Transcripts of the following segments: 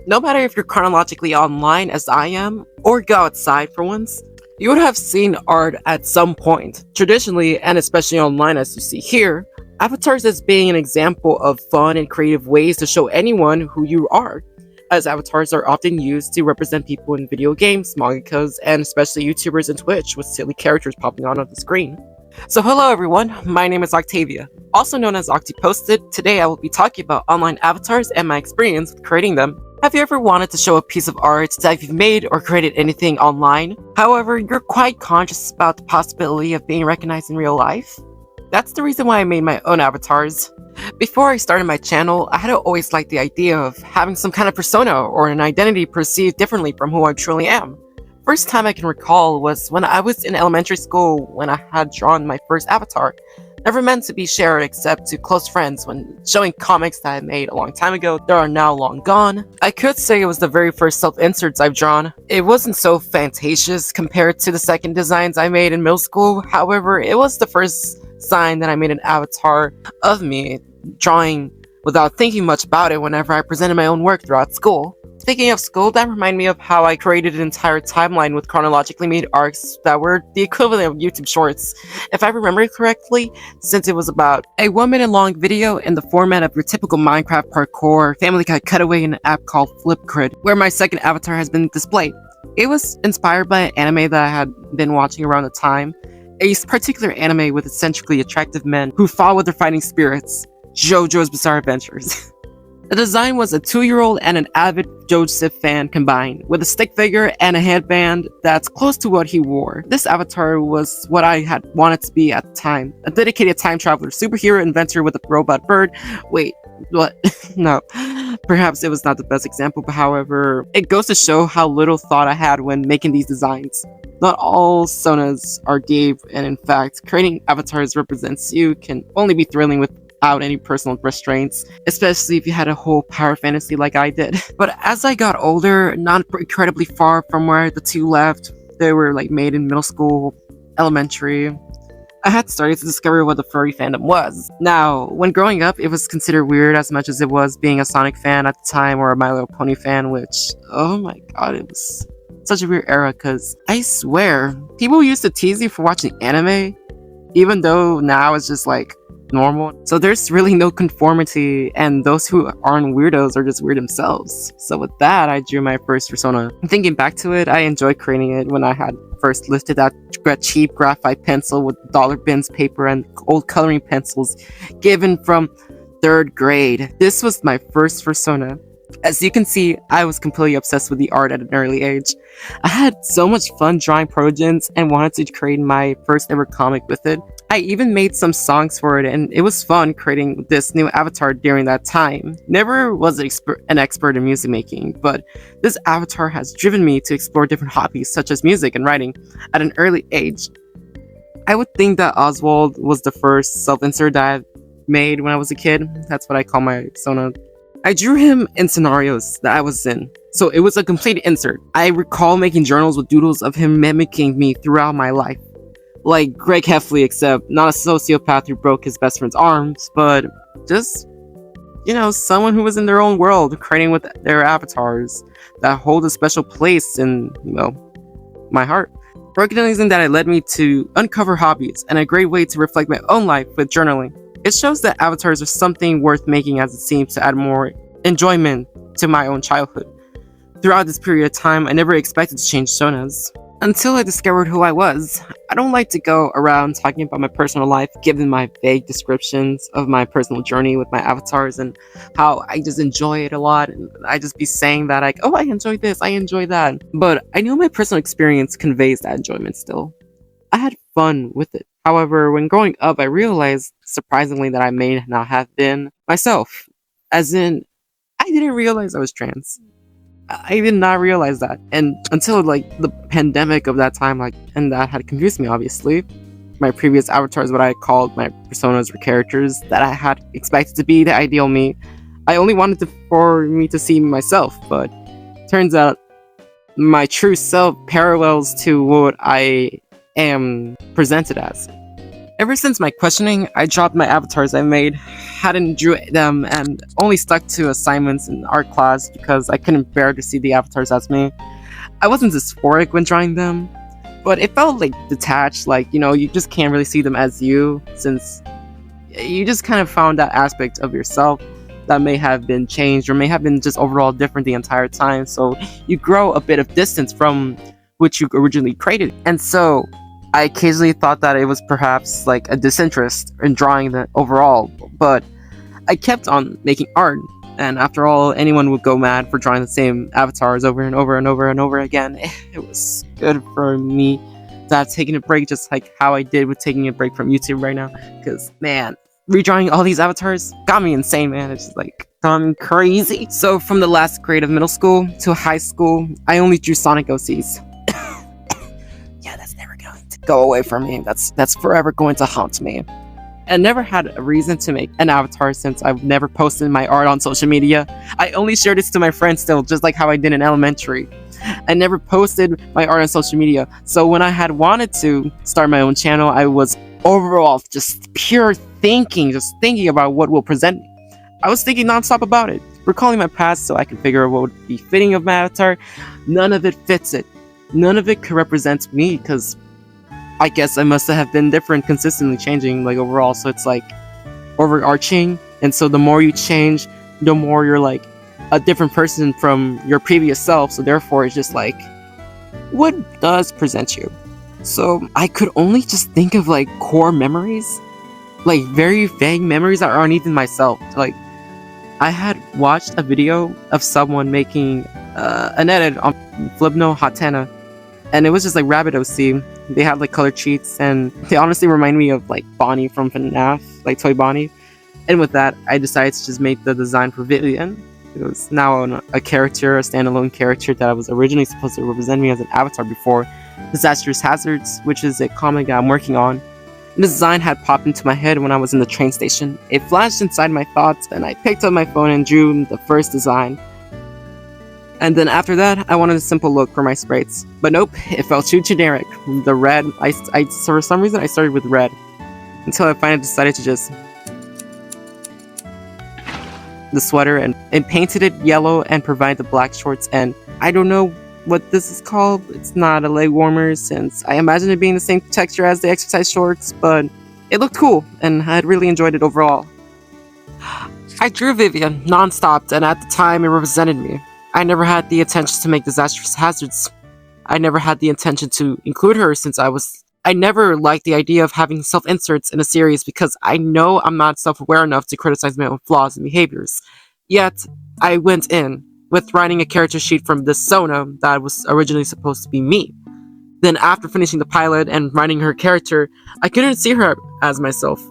No matter if you're chronologically online as I am, or go outside for once, you would have seen art at some point. Traditionally, and especially online as you see here, avatars as being an example of fun and creative ways to show anyone who you are, as avatars are often used to represent people in video games, mangakas, and especially YouTubers and Twitch with silly characters popping on the screen. So hello everyone, my name is Octavia, also known as OctiPosted. Today I will be talking about online avatars and my experience with creating them. Have you ever wanted to show a piece of art that you've made or created anything online? However, you're quite conscious about the possibility of being recognized in real life? That's the reason why I made my own avatars. Before I started my channel, I had always liked the idea of having some kind of persona or an identity perceived differently from who I truly am. First time I can recall was when I was in elementary school when I had drawn my first avatar. Never meant to be shared except to close friends when showing comics that I made a long time ago that are now long gone. I could say it was the very first self-inserts I've drawn. It wasn't so fantasious compared to the second designs I made in middle school, however, it was the first sign that I made an avatar of me, drawing without thinking much about it whenever I presented my own work throughout school. Speaking of school, that reminded me of how I created an entire timeline with chronologically made arcs that were the equivalent of YouTube Shorts, if I remember correctly, since it was about a 1 minute long video in the format of your typical Minecraft parkour Family Guy cutaway in an app called Flipgrid, where my second avatar has been displayed. It was inspired by an anime that I had been watching around the time, a particular anime with eccentrically attractive men who fought with their fighting spirits, JoJo's Bizarre Adventures. The design was a 2-year-old and an avid Joseph fan combined, with a stick figure and a headband that's close to what he wore. This avatar was what I had wanted to be at the time, a dedicated time traveler, superhero inventor with a robot bird. Wait, what? No, perhaps it was not the best example, but however, it goes to show how little thought I had when making these designs. Not all sonas are deep, and in fact, creating avatars represents you can only be thrilling without any personal restraints, especially if you had a whole power fantasy like I did. But as I got older, not incredibly far from where the two left, they were like made in middle school, elementary, I had started to discover what the furry fandom was. Now, when growing up, it was considered weird as much as it was being a Sonic fan at the time or a My Little Pony fan, which, oh my god, it was such a weird era, because I swear, people used to tease you for watching anime, even though now it's just like normal. So there's really no conformity, and those who aren't weirdos are just weird themselves. So with that, I drew my first persona. Thinking back to it, I enjoyed creating it when I had first lifted that cheap graphite pencil with dollar bins paper and old coloring pencils given from 3rd grade. This was my first persona. As you can see, I was completely obsessed with the art at an early age. I had so much fun drawing progens and wanted to create my first ever comic with it. I even made some songs for it, and it was fun creating this new avatar during that time. Never was an expert in music making, but this avatar has driven me to explore different hobbies such as music and writing at an early age. I would think that Oswald was the first self-insert that I made when I was a kid. That's what I call my persona. I drew him in scenarios that I was in, so it was a complete insert. I recall making journals with doodles of him mimicking me throughout my life. Like Greg Heffley, except not a sociopath who broke his best friend's arms, but just, someone who was in their own world, creating with their avatars that hold a special place in, my heart. Recognizing that it led me to uncover hobbies and a great way to reflect my own life with journaling. It shows that avatars are something worth making, as it seems to add more enjoyment to my own childhood. Throughout this period of time, I never expected to change personas. Until I discovered who I was. I don't like to go around talking about my personal life, given my vague descriptions of my personal journey with my avatars and how I just enjoy it a lot. And I just be saying that like, oh, I enjoy this, I enjoy that. But I know my personal experience conveys that enjoyment still. I had fun with it. However, when growing up, I realized, surprisingly, that I may not have been myself. As in, I didn't realize I was trans. I did not realize that. And until, the pandemic of that time, and that had confused me, obviously. My previous avatars, what I called my personas or characters that I had expected to be the ideal me. I only wanted for me to see myself, but turns out my true self parallels to what I am presented as. Ever since my questioning, I dropped my avatars I made, hadn't drew them, and only stuck to assignments in art class because I couldn't bear to see the avatars as me. I wasn't dysphoric when drawing them, but it felt like detached, like, you just can't really see them as you, since you just kind of found that aspect of yourself that may have been changed or may have been just overall different the entire time. So you grow a bit of distance from which you originally created. And so I occasionally thought that it was perhaps like a disinterest in drawing the overall, but I kept on making art. And after all, anyone would go mad for drawing the same avatars over and over and over and over again. It was good for me to have taken a break, just like how I did with taking a break from YouTube right now. Because, man, redrawing all these avatars got me insane, man. It's just like gone crazy. So from the last grade of middle school to high school, I only drew Sonic OCs. Yeah, that's never going to go away from me. That's forever going to haunt me. I never had a reason to make an avatar since I've never posted my art on social media. I only shared this to my friends still, just like how I did in elementary. I never posted my art on social media, so when I had wanted to start my own channel, I was overall just pure thinking, just thinking about what will present me. I was thinking nonstop about it, recalling my past so I could figure out what would be fitting of my avatar. None of it fits it. None of it could represent me, because I guess I must have been different, consistently changing, like, overall, so it's like overarching, and so the more you change, the more you're like a different person from your previous self, so therefore it's just like, what does present you? So I could only just think of like core memories, like very vague memories that aren't even myself. Like, I had watched a video of someone making an edit on Flipno Hatana, and it was just like Rabbit OC. They had like color cheats, and they honestly remind me of like Bonnie from FNAF, like Toy Bonnie. And with that, I decided to just make the design for Vivian. It was now a character, a standalone character that was originally supposed to represent me as an avatar before Disastrous Hazards, which is a comic that I'm working on. The design had popped into my head when I was in the train station. It flashed inside my thoughts, and I picked up my phone and drew the first design. And then after that, I wanted a simple look for my sprites. But nope, it felt too generic. The red, for some reason I started with red, until I finally decided to just the sweater and painted it yellow and provided the black shorts. And I don't know what this is called. It's not a leg warmer, since I imagine it being the same texture as the exercise shorts, but it looked cool and I really enjoyed it overall. I drew Vivian non-stop, and at the time it represented me. I never had the intention to make Disastrous Hazards. I never had the intention to include her, since I never liked the idea of having self-inserts in a series, because I know I'm not self-aware enough to criticize my own flaws and behaviors. Yet, I went in with writing a character sheet from this Sona that was originally supposed to be me. Then after finishing the pilot and writing her character, I couldn't see her as myself.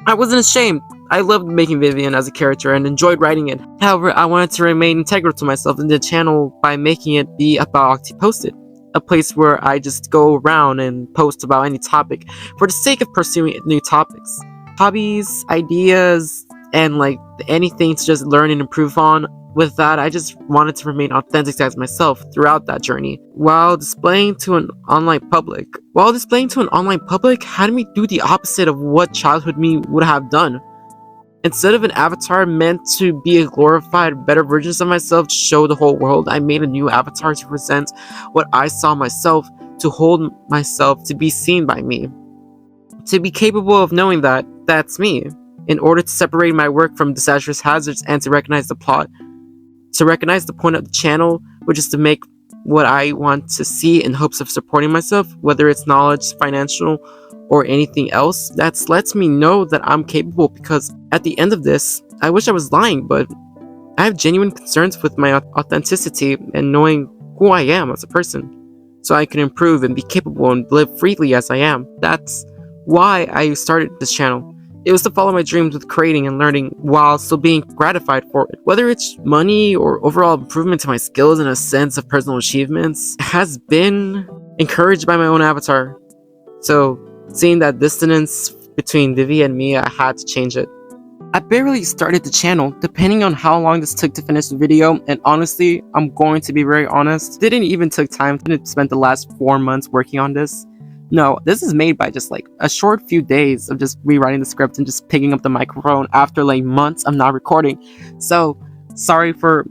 I wasn't ashamed. I loved making Vivian as a character and enjoyed writing it. However, I wanted to remain integral to myself in the channel by making it be about Octoposted, a place where I just go around and post about any topic for the sake of pursuing new topics. Hobbies, ideas, and like anything to just learn and improve on. With that, I just wanted to remain authentic as myself throughout that journey, while displaying to an online public. Had me do the opposite of what childhood me would have done. Instead of an avatar meant to be a glorified, better version of myself to show the whole world, I made a new avatar to present what I saw myself, to hold myself, to be seen by me, to be capable of knowing that that's me, in order to separate my work from Disastrous Hazards and to recognize the plot. To recognize the point of the channel, which is to make what I want to see in hopes of supporting myself, whether it's knowledge, financial, or anything else. That lets me know that I'm capable, because at the end of this, I wish I was lying, but I have genuine concerns with my authenticity and knowing who I am as a person, so I can improve and be capable and live freely as I am. That's why I started this channel. It was to follow my dreams with creating and learning while still being gratified for it. Whether it's money or overall improvement to my skills and a sense of personal achievements, has been encouraged by my own avatar. So, seeing that dissonance between Vivi and me, I had to change it. I barely started the channel, depending on how long this took to finish the video, and honestly, I'm going to be very honest, didn't even took time to spend the last 4 months working on this. No, this is made by just like a short few days of just rewriting the script and just picking up the microphone after like months of not recording. So sorry for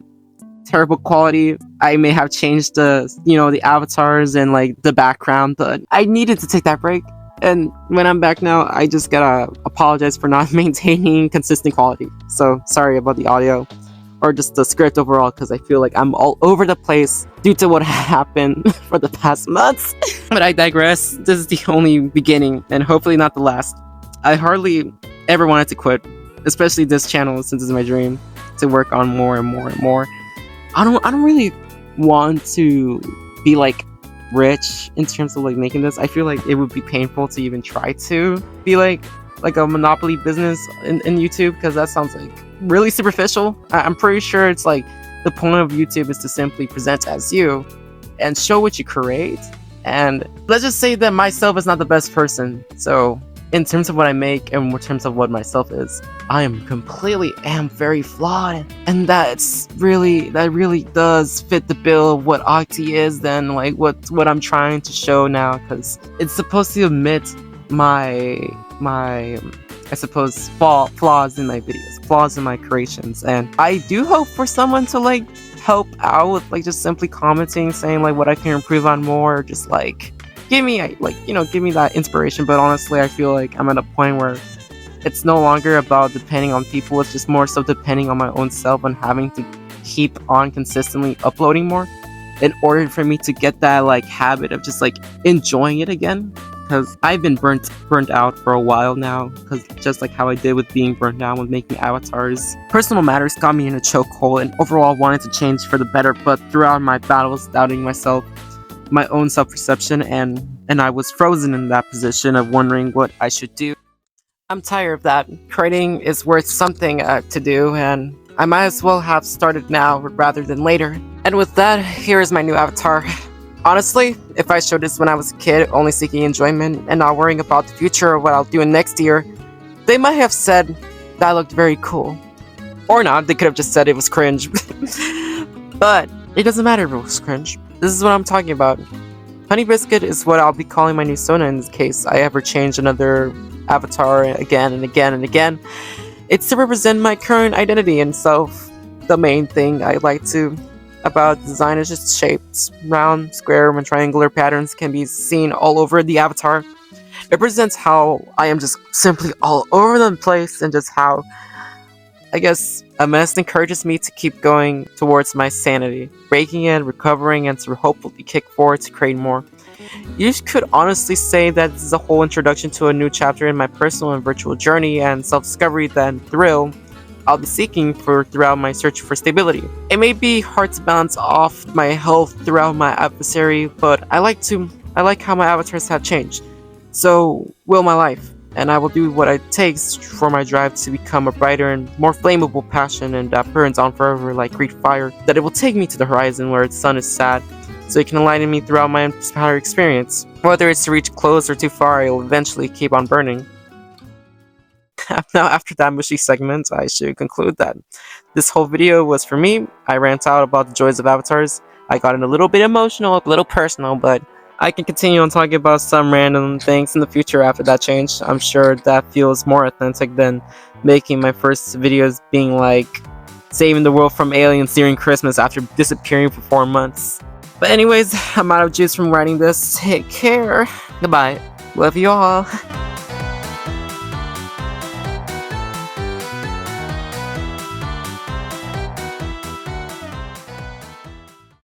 terrible quality. I may have changed the avatars and like the background, but I needed to take that break. And when I'm back now, I just gotta apologize for not maintaining consistent quality. So sorry about the audio or just the script overall, because I feel like I'm all over the place due to what happened for the past months. But I digress. This is the only beginning and hopefully not the last. I hardly ever wanted to quit, especially this channel, since it's my dream to work on more and more and more. I don't really want to be like rich in terms of like making this. I feel like it would be painful to even try to be like a monopoly business in YouTube, because that sounds like really superficial. I'm pretty sure it's like the point of YouTube is to simply present as you and show what you create. And let's just say that myself is not the best person. So in terms of what I make and in terms of what myself is, I am very flawed. And that really does fit the bill of what Octi is, then like what I'm trying to show now, because it's supposed to admit my I suppose flaws in my videos, flaws in my creations. And I do hope for someone to like help out with like just simply commenting, saying like what I can improve on more, or just like give me that inspiration. But honestly, I feel like I'm at a point where it's no longer about depending on people. It's just more so depending on my own self and having to keep on consistently uploading more in order for me to get that like habit of just like enjoying it again. Because I've been burnt out for a while now, because just like how I did with being burnt out with making avatars, personal matters got me in a chokehold and overall wanted to change for the better. But throughout my battles doubting myself, my own self-perception, and I was frozen in that position of wondering what I should do. I'm tired of that. Creating is worth something to do, and I might as well have started now rather than later. And with that, here is my new avatar. Honestly, if I showed this when I was a kid, only seeking enjoyment and not worrying about the future or what I'll do in next year, they might have said that I looked very cool. Or not, they could have just said it was cringe. But it doesn't matter if it was cringe. This is what I'm talking about. Honey Biscuit is what I'll be calling my new Sona in this case I ever change another avatar again and again and again. It's to represent my current identity and self. The main thing I like to about design is just shapes. Round, square, and triangular patterns can be seen all over the avatar. It represents how I am just simply all over the place, and just how, I guess, a mess encourages me to keep going towards my sanity, breaking it, recovering, and to hopefully kick forward to create more. You could honestly say that this is a whole introduction to a new chapter in my personal and virtual journey and self-discovery and thrill I'll be seeking for throughout my search for stability. It may be hard to balance off my health throughout my adversary, but I like how my avatars have changed. So will my life, and I will do what it takes for my drive to become a brighter and more flammable passion, and that burns on forever like Greek fire, that it will take me to the horizon where the sun is sad, so it can enlighten me throughout my entire experience. Whether it's to reach close or too far, it will eventually keep on burning. Now, after that mushy segment, I should conclude that this whole video was for me. I rant out about the joys of avatars. I got a little bit emotional, a little personal, but I can continue on talking about some random things in the future after that change. I'm sure that feels more authentic than making my first videos being like saving the world from aliens during Christmas after disappearing for 4 months. But anyways, I'm out of juice from writing this. Take care. Goodbye. Love you all.